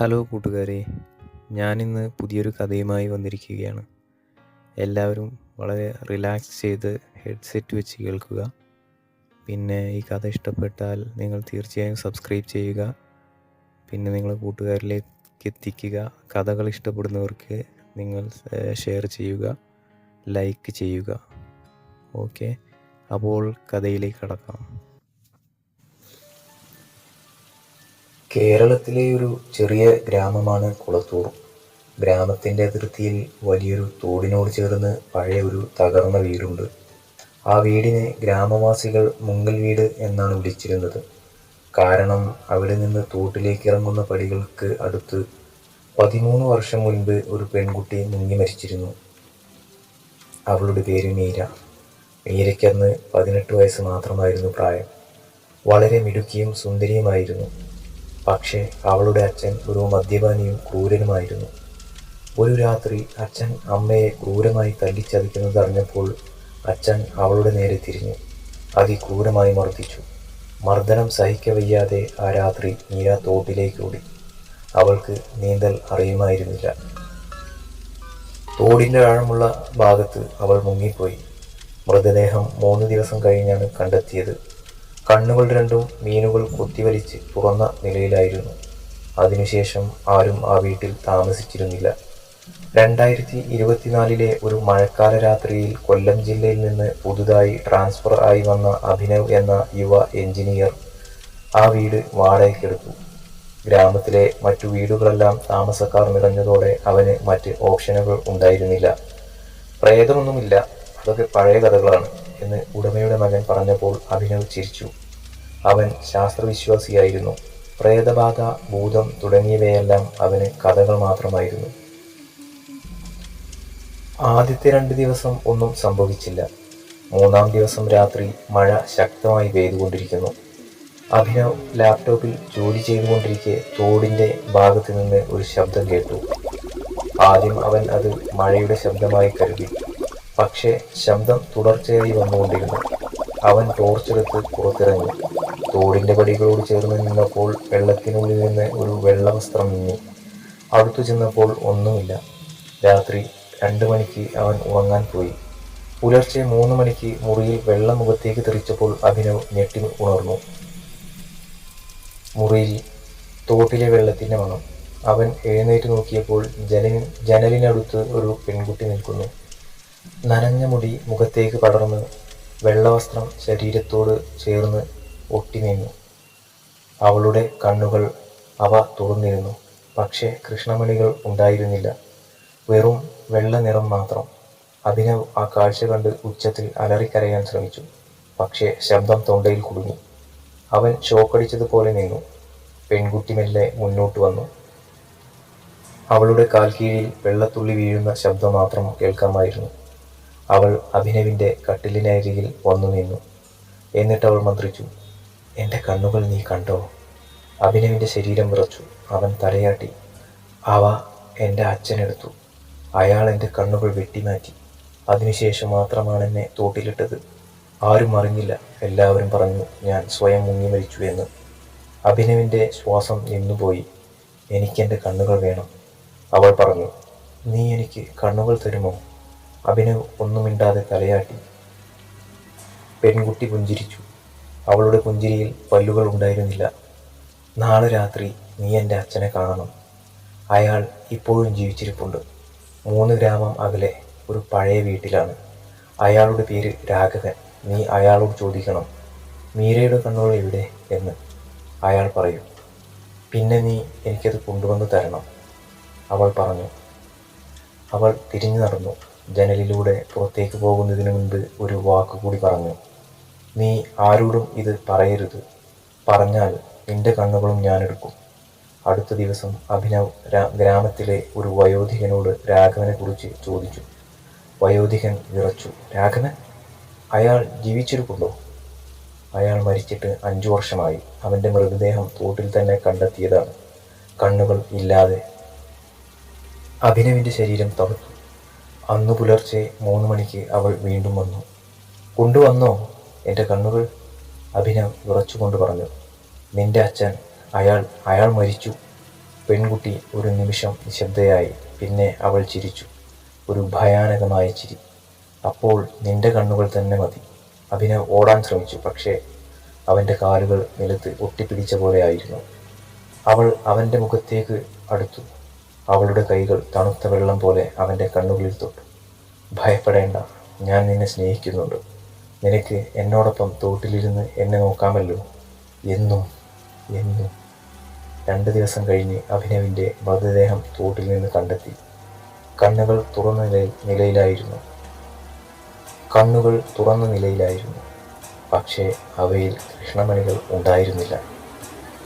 Hello കൂട്ടുകാരെ, ഞാനിന്ന് പുതിയൊരു കഥയുമായി വന്നിരിക്കുകയാണ്. എല്ലാവരും വളരെ റിലാക്സ് ചെയ്ത് ഹെഡ്സെറ്റ് വെച്ച് കേൾക്കുക. പിന്നെ ഈ കഥ ഇഷ്ടപ്പെട്ടാൽ നിങ്ങൾ തീർച്ചയായും സബ്സ്ക്രൈബ് ചെയ്യുക. പിന്നെ നിങ്ങളുടെ കൂട്ടുകാരിലേക്ക് എത്തിക്കുക. കഥകൾ ഇഷ്ടപ്പെടുന്നവർക്ക് നിങ്ങൾ ഷെയർ ചെയ്യുക, ലൈക്ക് ചെയ്യുക. ഓക്കെ, അപ്പോൾ കഥയിലേക്ക് കടക്കാം. കേരളത്തിലെ ഒരു ചെറിയ ഗ്രാമമാണ് കുളത്തൂർ. ഗ്രാമത്തിൻ്റെ അതിർത്തിയിൽ വലിയൊരു തോടിനോട് ചേർന്ന് പഴയ ഒരു തകർന്ന വീടുണ്ട്. ആ വീടിനെ ഗ്രാമവാസികൾ മുങ്ങൽ വീട് എന്നാണ് വിളിച്ചിരുന്നത്. കാരണം അവിടെ നിന്ന് തോട്ടിലേക്ക് ഇറങ്ങുന്ന പടികൾക്ക് അടുത്ത് 13 വർഷം മുൻപ് ഒരു പെൺകുട്ടി മുങ്ങി മരിച്ചിരുന്നു. അവളുടെ പേര് മീര. മീരയ്ക്കന്ന് 18 വയസ്സ് മാത്രമായിരുന്നു പ്രായം. വളരെ മിടുക്കിയും സുന്ദരിയുമായിരുന്നു. പക്ഷേ അവളുടെ അച്ഛൻ ഒരു മദ്യപാനിയും ക്രൂരനുമായിരുന്നു. ഒരു രാത്രി അച്ഛൻ അമ്മയെ ക്രൂരമായി തല്ലിച്ചതയ്ക്കുന്നതറിഞ്ഞപ്പോൾ അച്ഛൻ അവളുടെ നേരെ തിരിഞ്ഞു അതിക്രൂരമായി മർദ്ദിച്ചു. മർദ്ദനം സഹിക്കവയ്യാതെ ആ രാത്രി മീര തോട്ടിലേക്ക് ഓടി. അവൾക്ക് നീന്തൽ അറിയുമായിരുന്നില്ല. തോടിൻ്റെ ആഴമുള്ള ഭാഗത്ത് അവൾ മുങ്ങിപ്പോയി. മൃതദേഹം 3 ദിവസം കഴിഞ്ഞാണ് കണ്ടെത്തിയത്. കണ്ണുകൾ രണ്ടും മീനുകൾ കൊത്തിവലിച്ച് തുറന്ന നിലയിലായിരുന്നു. അതിനുശേഷം ആരും ആ വീട്ടിൽ താമസിച്ചിരുന്നില്ല. 2024 ഒരു മഴക്കാല രാത്രിയിൽ കൊല്ലം ജില്ലയിൽ നിന്ന് പുതുതായി ട്രാൻസ്ഫർ ആയി വന്ന അഭിനവ് എന്ന യുവ എഞ്ചിനീയർ ആ വീട് വാടകയ്ക്കെടുത്തു. ഗ്രാമത്തിലെ മറ്റു വീടുകളെല്ലാം താമസക്കാർ നിറഞ്ഞതോടെ അവന് മറ്റ് ഓപ്ഷനുകൾ ഉണ്ടായിരുന്നില്ല. പ്രേതമൊന്നുമില്ല, അതൊക്കെ പഴയ കഥകളാണ് എന്ന് ഉടമയുടെ മകൻ പറഞ്ഞപ്പോൾ അഭിനവ് ചിരിച്ചു. അവൻ ശാസ്ത്രവിശ്വാസിയായിരുന്നു. പ്രേതബാധ, ഭൂതം തുടങ്ങിയവയെല്ലാം അവന് കഥകൾ മാത്രമായിരുന്നു. ആദ്യത്തെ 2 ദിവസം ഒന്നും സംഭവിച്ചില്ല. 3-ാം ദിവസം രാത്രി മഴ ശക്തമായി പെയ്തുകൊണ്ടിരിക്കുന്നു. അഭിനവ് ലാപ്ടോപ്പിൽ ജോലി ചെയ്തുകൊണ്ടിരിക്കെ തോടിൻ്റെ ഭാഗത്ത് നിന്ന് ഒരു ശബ്ദം കേട്ടു. ആദ്യം അവൻ അത് മഴയുടെ ശബ്ദമായി കരുതി. പക്ഷേ ശബ്ദം തുടർച്ചയായി വന്നുകൊണ്ടിരുന്നു. അവൻ ടോർച്ചെടുത്ത് പുറത്തിറങ്ങി. തോടിൻ്റെ പടികളോട് ചേർന്ന് നിന്നപ്പോൾ വെള്ളത്തിനുള്ളിൽ നിന്ന് ഒരു വെള്ളവസ്ത്രം മിന്നി. അടുത്തു ചെന്നപ്പോൾ ഒന്നുമില്ല. രാത്രി 2 മണിക്ക് അവൻ ഉറങ്ങാൻ പോയി. പുലർച്ചെ 3 മണിക്ക് മുറിയിൽ വെള്ളം മുഖത്തേക്ക് തെറിച്ചപ്പോൾ അഭിനവ് ഞെട്ടി ഉണർന്നു. മുറിയിൽ തോട്ടിലെ വെള്ളത്തിൻ്റെ മണം. അവൻ എഴുന്നേറ്റ് നോക്കിയപ്പോൾ ജനലിനടുത്ത് ഒരു പെൺകുട്ടി നിൽക്കുന്നു. നനഞ്ഞ മുടി മുഖത്തേക്ക് പടർന്ന് വെള്ളവസ്ത്രം ശരീരത്തോട് ചേർന്ന് ഒട്ടിനിന്നു. അവളുടെ കണ്ണുകൾ അവ തുറന്നിരുന്നു. പക്ഷേ കൃഷ്ണമണികൾ ഉണ്ടായിരുന്നില്ല. വെറും വെള്ള നിറം മാത്രം. അഭിനവ് ആ കാഴ്ച കണ്ട് ഉച്ചത്തിൽ അലറിക്കരയാൻ ശ്രമിച്ചു. പക്ഷേ ശബ്ദം തൊണ്ടയിൽ കുടുങ്ങി. അവൻ ഷോക്കടിച്ചതുപോലെ നിന്നു. പെൺകുട്ടി മെല്ലെ മുന്നോട്ട് വന്നു. അവളുടെ കാൽക്കീഴിൽ വെള്ളത്തുള്ളി വീഴുന്ന ശബ്ദം മാത്രം കേൾക്കാമായിരുന്നു. അവൾ അഭിനവിൻ്റെ കട്ടിലിനരികിൽ വന്നു നിന്നു. എന്നിട്ട് അവൾ മന്ത്രിച്ചു, "എൻ്റെ കണ്ണുകൾ നീ കണ്ടോ?" അഭിനവിൻ്റെ ശരീരം വിറച്ചു. അവൻ തലയാട്ടി. "അവ എൻ്റെ അച്ഛനെടുത്തു. അയാൾ എൻ്റെ കണ്ണുകൾ വെട്ടിമാറ്റി. അതിനുശേഷം മാത്രമാണ് എന്നെ തോട്ടിലിട്ടത്. ആരും അറിഞ്ഞില്ല. എല്ലാവരും പറഞ്ഞു ഞാൻ സ്വയം മുങ്ങി മരിച്ചു എന്ന്." അഭിനവിൻ്റെ ശ്വാസം നിന്നുപോയി. "എനിക്കെൻ്റെ കണ്ണുകൾ വേണം," അവൾ പറഞ്ഞു. "നീ എനിക്ക് കണ്ണുകൾ തരുമോ?" അഭിനവ് ഒന്നും മിണ്ടാതെ തലയാട്ടി. പെൺകുട്ടി പുഞ്ചിരിച്ചു. അവളുടെ പുഞ്ചിരിയിൽ പല്ലുകൾ ഉണ്ടായിരുന്നില്ല. "നാളെ രാത്രി നീ എൻ്റെ അച്ഛനെ കാണണം. അയാൾ ഇപ്പോഴും ജീവിച്ചിരിപ്പുണ്ട്. 3 ഗ്രാമം അകലെ ഒരു പഴയ വീട്ടിലാണ്. അയാളുടെ പേര് രാഘവൻ. നീ അയാളോട് ചോദിക്കണം, മീരയുടെ കണ്ണുകൾ എവിടെ എന്ന്. അയാൾ പറയും. പിന്നെ നീ എനിക്കത് കൊണ്ടുവന്ന് തരണം," അവൾ പറഞ്ഞു. അവൾ തിരിഞ്ഞു നടന്നു. ജനലിലൂടെ പുറത്തേക്ക് പോകുന്നതിന് മുൻപ് ഒരു വാക്കുകൂടി പറഞ്ഞു. "നീ ആരോടും ഇത് പറയരുത്. പറഞ്ഞാൽ നിന്റെ കണ്ണുകളും ഞാനെടുക്കും." അടുത്ത ദിവസം അഭിനവ് ഗ്രാമത്തിലെ ഒരു വയോധികനോട് രാഘവനെക്കുറിച്ച് ചോദിച്ചു. വയോധികൻ വിറച്ചു. "രാഘവൻ? അയാൾ ജീവിച്ചിരിപ്പുണ്ടോ?" "അയാൾ മരിച്ചിട്ട് 5 വർഷമായി. അവൻ്റെ മൃതദേഹം തോട്ടിൽ തന്നെ കണ്ടെത്തിയതാണ്. കണ്ണുകൾ ഇല്ലാതെ." അഭിനവിൻ്റെ ശരീരം തണുത്തു. അന്നു പുലർച്ചെ 3 മണിക്ക് അവൾ വീണ്ടും വന്നു. "കൊണ്ടുവന്നോ എൻ്റെ കണ്ണുകൾ?" അഭിനവ് വിറച്ചുകൊണ്ട് പറഞ്ഞു. "നിന്റെ അച്ഛൻ, അയാൾ മരിച്ചു." പെൺകുട്ടി ഒരു നിമിഷം നിശബ്ദയായി. പിന്നെ അവൾ ചിരിച്ചു, ഒരു ഭയാനകമായ ചിരി. അപ്പോൾ നിന്റെ കണ്ണുകൾ തന്നെ മതി. അഭിനവ് ഓടാൻ ശ്രമിച്ചു, പക്ഷേ അവൻ്റെ കാലുകൾ നിലത്ത് ഒട്ടിപ്പിടിച്ച പോലെ ആയിരുന്നു. അവൾ അവൻ്റെ മുഖത്തേക്ക് അടുത്തു. അവളുടെ കൈകൾ തണുത്ത വെള്ളം പോലെ അവൻ്റെ കണ്ണുകളിൽ തൊട്ടു. ഭയപ്പെടേണ്ട, ഞാൻ നിന്നെ സ്നേഹിക്കുന്നുണ്ട്. നിനക്ക് എന്നോടൊപ്പം തോട്ടിലിരുന്ന് എന്നെ നോക്കാമല്ലോ, എന്നും എന്നും. 2 ദിവസം കഴിഞ്ഞ് അഭിനവിൻ്റെ മൃതദേഹം തോട്ടിൽ നിന്ന് കണ്ടെത്തി. കണ്ണുകൾ തുറന്ന നിലയിലായിരുന്നു കണ്ണുകൾ തുറന്ന നിലയിലായിരുന്നു പക്ഷേ അവയിൽ കൃഷ്ണമണികൾ ഉണ്ടായിരുന്നില്ല.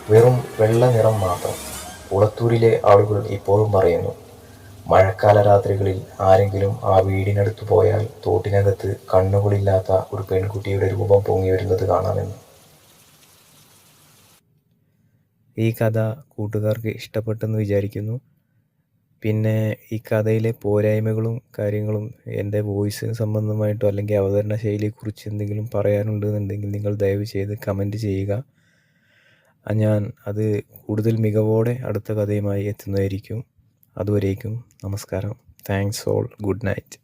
വെറും വെള്ള നിറം മാത്രം. കുളത്തൂരിലെ ആളുകൾ ഇപ്പോഴും പറയുന്നു, മഴക്കാല രാത്രികളിൽ ആരെങ്കിലും ആ വീടിനടുത്ത് പോയാൽ തോട്ടിനകത്ത് കണ്ണുകളില്ലാത്ത ഒരു പെൺകുട്ടിയുടെ രൂപം പൊങ്ങി വരുന്നത് കാണാമെന്ന്. ഈ കഥ കൂട്ടുകാർക്ക് ഇഷ്ടപ്പെട്ടെന്ന് വിചാരിക്കുന്നു. പിന്നെ ഈ കഥയിലെ പോരായ്മകളും കാര്യങ്ങളും എൻ്റെ വോയിസിന് സംബന്ധമായിട്ടോ അല്ലെങ്കിൽ അവതരണ ശൈലിയെക്കുറിച്ച് എന്തെങ്കിലും പറയാനുണ്ടെന്നുണ്ടെങ്കിൽ നിങ്ങൾ ദയവ് ചെയ്ത് കമൻറ്റ് ചെയ്യുക. ഞാൻ അത് കൂടുതൽ മികവോടെ അടുത്ത കഥയുമായി എത്തുന്നതായിരിക്കും. അതുവരേക്കും നമസ്കാരം. Thanks all. Good night.